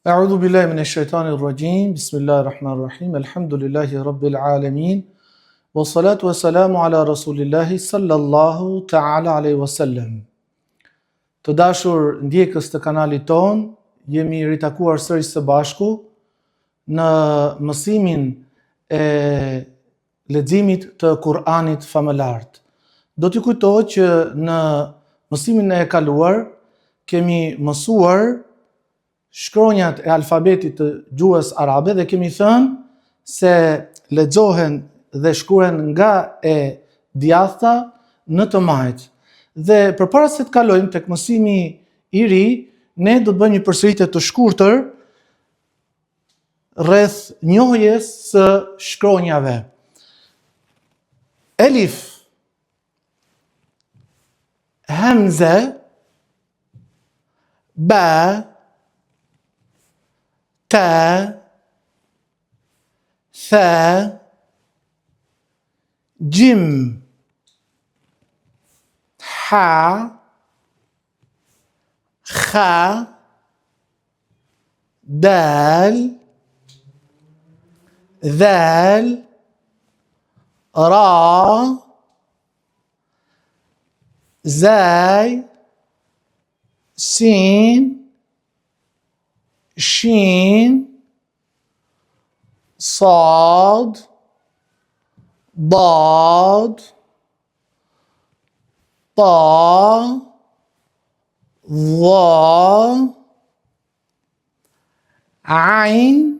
A'udhu billahi minash shaitanir rajim. Bismillahir rahmanir rahim. Alhamdulillahi rabbil alamin. Wassalatu wassalamu ala rasulillahi sallallahu ta'ala alaihi wasallam. Të dashur ndjekës të kanalit ton, jemi ritakuar sërish së bashku në mësimin e leximit të Kur'anit famëlart. Do t'ju kujtoj që në mësimin e kaluar kemi mësuar shkronjat e alfabetit të gjuhës arabe dhe kemi thënë se lexohen dhe shkruhen nga e djathta në të majt. Dhe përpara se të kalojmë tek mësimi i ri, ne do të bëjmë një përsëritje të shkurtër rreth njohjes së shkronjave. Elif, hamze, ba, ta, tha, jim, ha, kha, dal, dhal, ra, zay, sin, shin, صاد ضاد طا ظا عين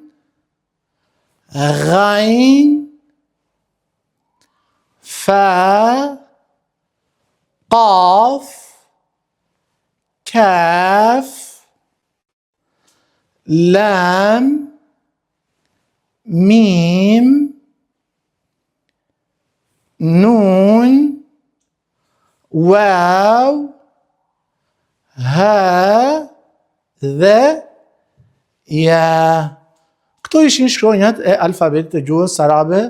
غين فا قاف كاف لام ميم نون واو ها dhe ja. Këto ishin shkronjat e alfabetit të gjuhës arabe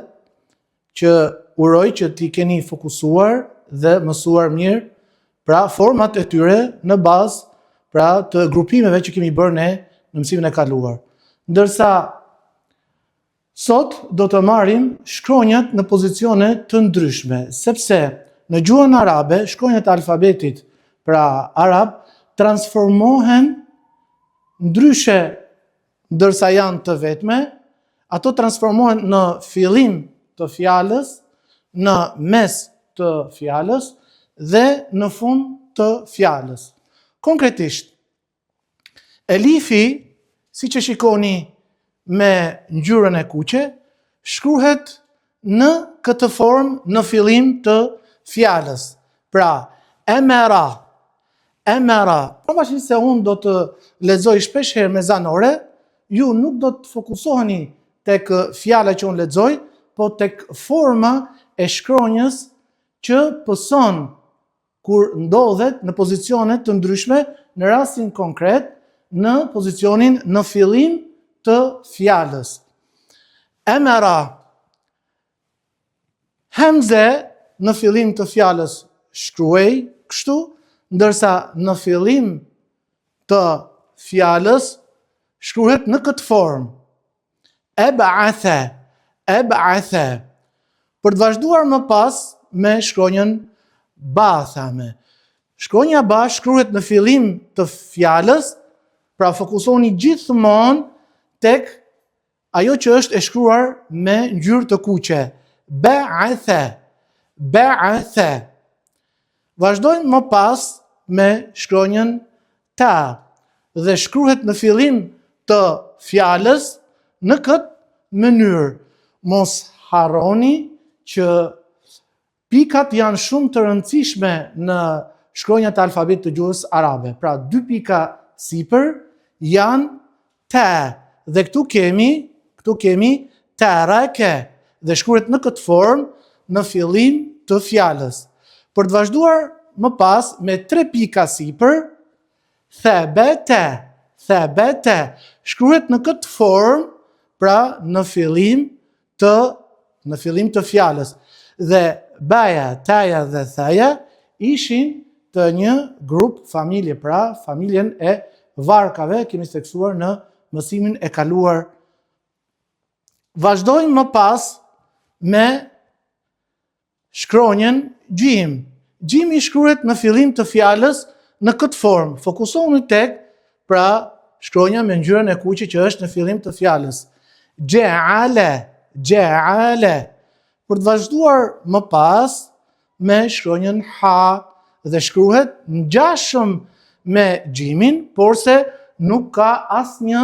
që uroj që t'i keni fokusuar dhe mësuar mirë, pra format e tyre në bazë pra të grupimeve që kemi bërë ne në mësimin e kaluar. Ndërsa sot do të marrim shkronjat në pozicione të ndryshme, sepse në gjuhën arabe shkronjat e alfabetit pra arab transformohen ndryshe ndërsa janë të vetme, ato transformohen në fillim të fjalës, në mes të fjalës dhe në fund të fjalës. Konkretisht, elifi, siç e shikoni me ngjyrën e kuqe, shkruhet në këtë formë në fillim të fjalës. Pra, emera. Pavarësisht se unë do të lexoj shpesh herë me zanore, ju nuk do të fokusoheni tek fjala që unë lexoj, po tek forma e shkronjës që pëson kur ndodhet në pozicione të ndryshme, në rastin konkret në pozicionin në fillim të fjalës. Emera. Hamze në fillim të fjalës shkruhej kështu, ndërsa në fillim të fjalës shkruhet në këtë formë. Eb'atha. Për të vazhduar më pas me shkronjën ba thame. Shkronja ba shkruhet në fillim të fjalës, pra fokusoni gjithmonë tek ajo që është e shkruar me ngjyrë të kuqe. Ba'atha. Vazhdojmë më pas me shkronjën ta dhe shkruhet në fillim të fjalës në këtë mënyrë. Mos harroni që pikat janë shumë të rëndësishme në shkronjat e alfabetit të gjuhës arabe. Pra 2 pika sipër janë ta. Dhe këtu kemi taraka dhe shkruhet në këtë formë në fillim të fjalës. Për të vazhduar më pas me 3 pika sipër, thabata shkruhet në këtë formë, pra në fillim të fjalës. Dhe baja, taja dhe thaja ishin të një grup familje, pra familjen e varkave, kemi theksuar në mësimin e kaluar. Vazhdojmë më pas me shkronjën gjim. Gjimi shkruhet në fillim të fjalës në këtë formë. Fokusohuni tek pra shkronja me ngjyrën e kuqe që është në fillim të fjalës. Ja'ala, ja'ala. Për të vazhduar më pas me shkronjën ha dhe shkruhet ngjashëm me gjimin, por se nuk ka asnjë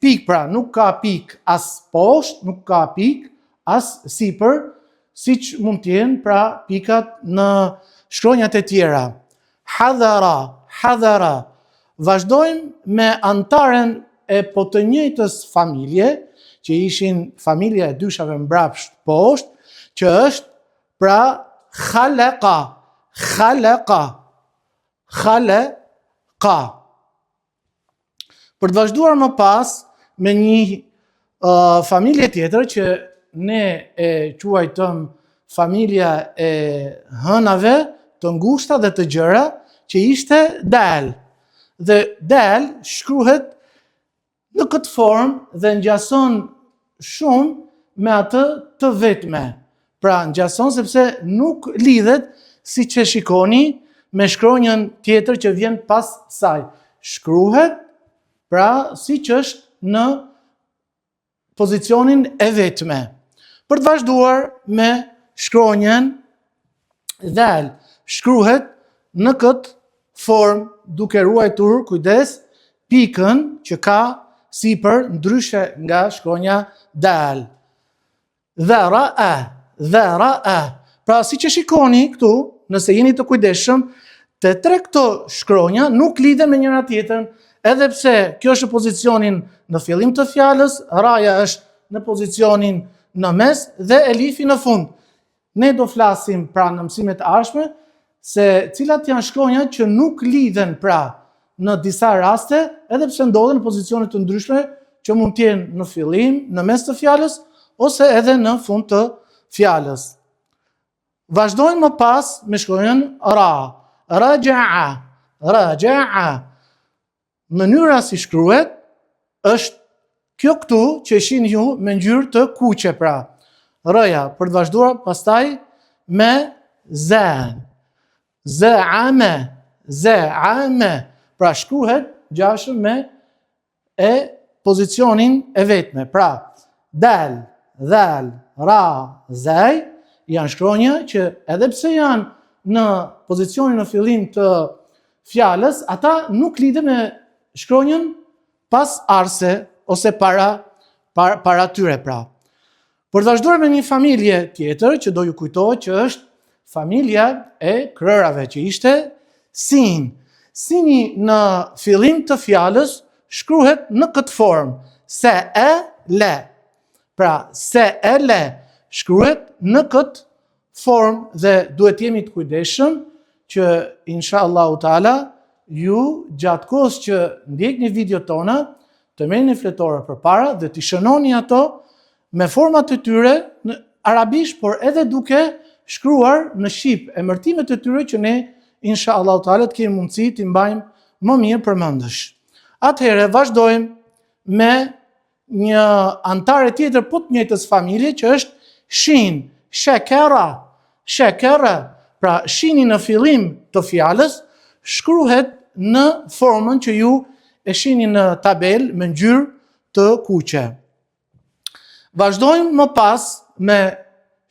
pik, pra nuk ka pik as poshtë, nuk ka pik as sipër, siç mund të jenë pra pikat në shkronjat e tjera. Hadhara, hadhara. Vazhdojmë me antaren e po të njëjtës familje, që ishin familja e dyshave mbrapsht poshtë, që është pra khalaqa, khalaqa, khalaqa. Për të vazhduar më pas me një familje tjetër që ne e quajtëm familja e hënave të ngushta dhe të gjëra, që ishte dal. Dhe dal shkruhet në këtë formë dhe ngjason shumë me atë të vetme. Pra ngjason sepse nuk lidhet siç e shikoni me shkronjën tjetër që vjen pas saj. Shkruhet pra siç është në pozicionin e vetme. Për të vazhduar me shkronjën dal, shkruhet në këtë formë duke ruajtur kujdes pikën që ka sipër ndryshe nga shkronja dal. Dhara'a, dhara'a. Pra siç e shikoni këtu, nëse jeni të kujdesshëm, të tre këto shkronja nuk lidhen me njëra tjetrën, edhe pse kjo është në pozicionin në fillim të fjalës, raja është në pozicionin në mes dhe elifi në fund. Ne do flasim pra në mësimet e ardhshme se cilat janë shkronjat që nuk lidhen pra në disa raste, edhe pse ndodhen në pozicione të ndryshme që mund të jenë në fillim, në mes të fjalës ose edhe në fund të fjalës. Vazhdojmë më pas me shkronjën ra. Raja'a, raja'a. Mënyra si shkruhet është kjo këtu që shihni ju me ngjyrë të kuqe pra. R-ja, për të vazhduar pastaj me zan. Za'ama, za'ama. Pra shkruhet ngjashëm me e pozicionin e vetme. Pra dal, dhal, ra, zaj janë shkronja që edhe pse janë në pozicionin në fillim të fjalës, ata nuk lidhen me shkronjën pas arse ose para tyre pra. Për të vazhduar me një familje tjetër që do ju kujtohet që është familja e krërave, që ishte sin. Sini në fillim të fjalës shkruhet në këtë formë, se e le. Pra se e le shkruhet në këtë formë dhe duhet jemi të kujdesshëm që inshallah taala ju gjatë kohës që ndjekni videot tona të merrni fletore përpara dhe të shënoni ato me format e tyre në arabisht, por edhe duke shkruar në shqip emërtimet e tyre që ne inshallah taala të kemi mundësi t'i mbajmë më mirë përmendësh. Atëherë vazhdojmë me një antare tjetër po të njëjtës familje që është shin, shekera, shekera. Pra shini në fillim të fjalës shkruhet në formën që ju e shihni në tabel me ngjyrë të kuqe. Vazhdojmë më pas me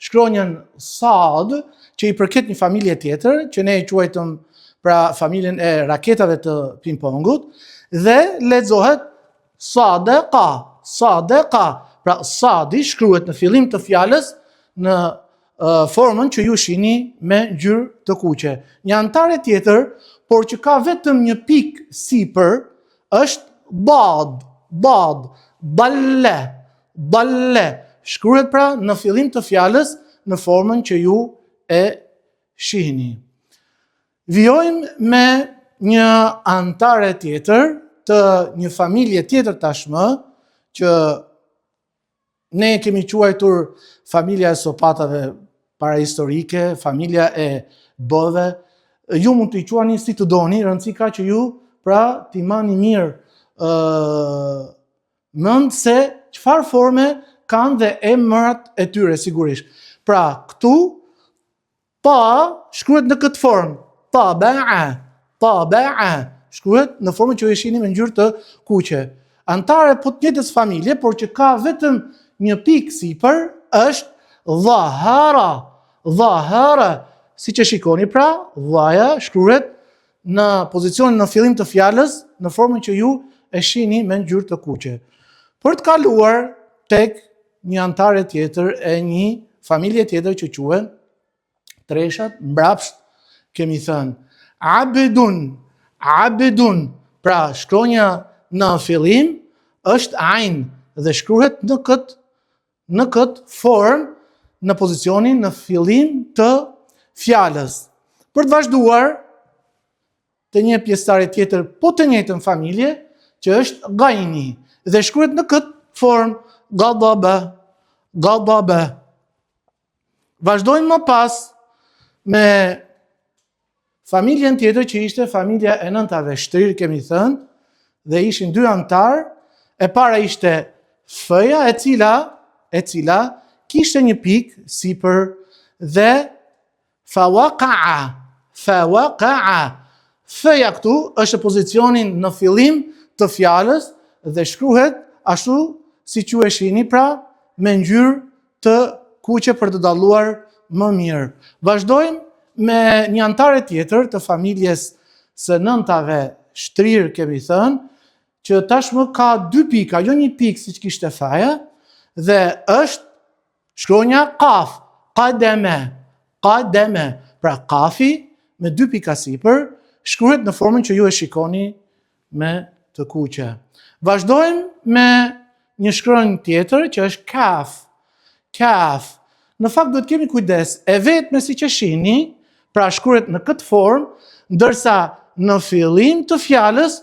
shkronjën sad, që i përket një familje tjetër, që ne e quajtëm pra familjen e raketave të ping-pongut, dhe lexohet sadeqa, sadeqa. Pra sadi shkruhet në fillim të fjalës në formën që ju shihni me ngjyrë të kuqe. Një antare tjetër, por që ka vetëm një pikë sipër, është bad, bad, dalle, dalle. Shkruhet pra në fillim të fjalës në formën që ju e shihni. Vijojmë me një antare tjetër të një familje tjetër tashmë, që ne kemi quajtur familja e sopatave parahistorike, familja e bëve. Ju mund t'i quani si të doni, rëndësi ka që ju pra t'i mani mirë mend se çfarë forme kanë dhe emrat e tyre sigurisht. Pra, këtu ta shkruhet në këtë formë. Taba'a shkruhet në formën që e shihni me ngjyrë të kuqe. Antare po të njëjtës familje, por që ka vetëm një pikë sipër, është dhahara. Siç e shikoni pra, dhaja shkruhet në pozicionin në fillim të fjalës në formën që ju e shihni me ngjyrë të kuqe. Për të kaluar tek një antare tjetër e një familje tjetër që quhen treshat, mbrapsht, kemi thënë abedun, pra shkronja në fillim është ain dhe shkruhet në këtë formë në pozicionin në fillim të fjalës. Për të vazhduar të një pjesëtare tjetër po të njëjtën familje që është gaini dhe shkruhet në këtë formë gadaba. Vazhdojmë më pas me familjen tjetër që ishte familja e nëntave shtrirë, kemi thënë, dhe ishin dy antar. E para ishte f-ja e cila kishte një pikë sipër dhe fawaqa'a. F-ja këtu është pozicionin në fillim të fjalës dhe shkruhet ashtu si që e shihni pra me ngjyrë të kuqe për të dalluar më mirë. Vazhdojmë me një antare tjetër të familjes së nëntave shtrirë, kemi thënë, që tashmë ka dy pika, jo një pikë siç kishte faja, dhe është shkronja qaf, qademe. Pra kafi me dy pika sipër shkruhet në formën që ju e shikoni me të kuqe. Vazhdojmë me një shkronjë tjetër që është kaf. Në fakt duhet kemi kujdes, e vetme siç e shihni, pra shkruhet në këtë formë, ndërsa në fillim të fjalës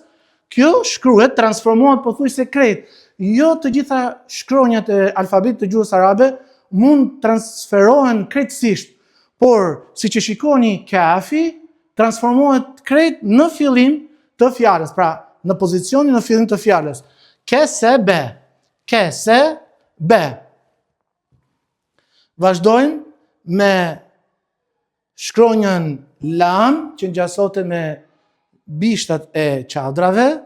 kjo shkruhet, transformohet pothuajse krejt. Jo të gjitha shkronjat e alfabetit të gjuhës arabe mund transferohen krejtësisht, por siç e shikoni kafi transformohet krejt në fillim të fjalës, pra në pozicionin në fillim të fjalës. Kesebe. Vazhdojmë me shkronjën lam që ngjasohet me bishtat e çadrave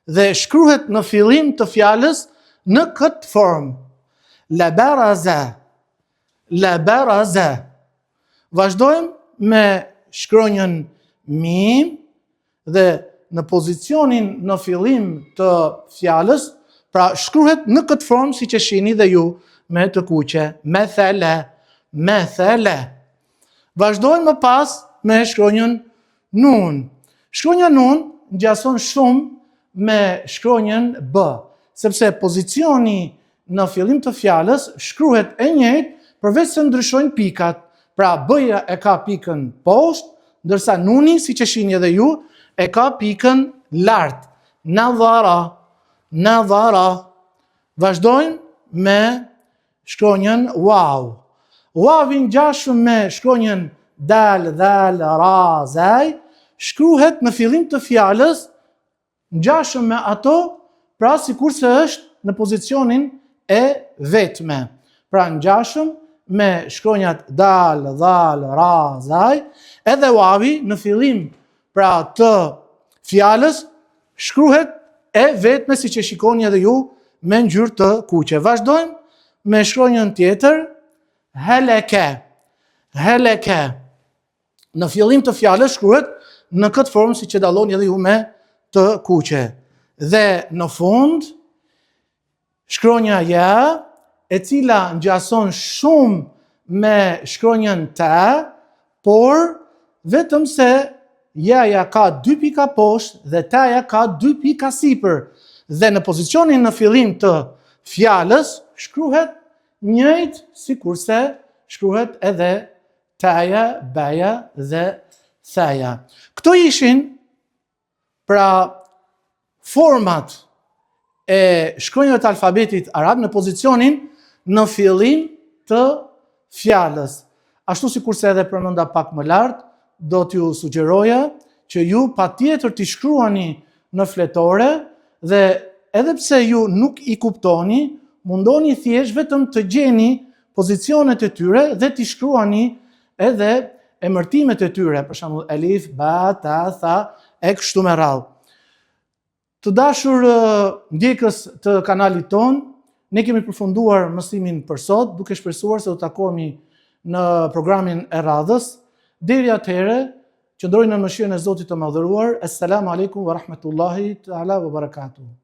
dhe shkruhet në fillim të fjalës në këtë formë. La baraza. Vazhdojmë me shkronjën mim dhe në pozicionin në fillim të fjalës, pra shkruhet në këtë formë siç e shihni dhe ju me të kuqe. Methele. Vazhdojmë më pas me shkronjën nun. Shkronja nun ngjason shumë me shkronjën b, sepse pozicioni në fillim të fjalës shkruhet e njëjtë përveç se ndryshojnë pikat. Pra b-ja e ka pikën poshtë, ndërsa nuni, siç e shihni edhe ju, e ka pikën lart. Nadhara. Vazhdojmë me shkronjën waw. Wawi ngjashëm me shkronjën dal, ra, zaj, shkruhet në fillim të fjalës, ngjashëm me ato, pra sikurse është në pozicionin e vetme. Pra ngjashëm me shkronjat dal, ra, zaj, edhe wawi në fillim pra të fjalës shkruhet e vetme siç e shikoni edhe ju me ngjyrë të kuqe. Vazhdojmë me shkronjën tjetër, heleke. Në fillim të fjalës shkruhet në këtë formë siç e dalloni edhe ju me të kuqe. Dhe në fund shkronja ja, e cila ngjason shumë me shkronjën ta, por vetëm se ja ka dy pika poshtë dhe taja ka dy pika sipër. Dhe në pozicionin në fillim të fjalës shkruhet njëjtë sikurse shkruhet edhe taja, baja dhe thaja. Këto ishin pra format e shkronjave të alfabetit arab në pozicionin në fillim të fjalës. Ashtu sikurse edhe përmenda pak më lart, do t'ju sugjeroja që ju patjetër t'i shkruani në fletore dhe edhe pse ju nuk i kuptoni, mundoni thjesht vetëm të gjeni pozicionet e tyre dhe t'i shkruani edhe emërtimet e tyre, për shembull elif, ba, ta, tha, e kështu me radhë. Të dashur ndjekës të kanalit ton, ne kemi përfunduar mësimin për sot, duke shpresuar se do takohemi në programin e radhës. Deri atëherë, qëndrojnë në mëshirën e Zotit të Madhëruar. Assalamu alaikum wa rahmatullahi ta'ala wa barakatuh.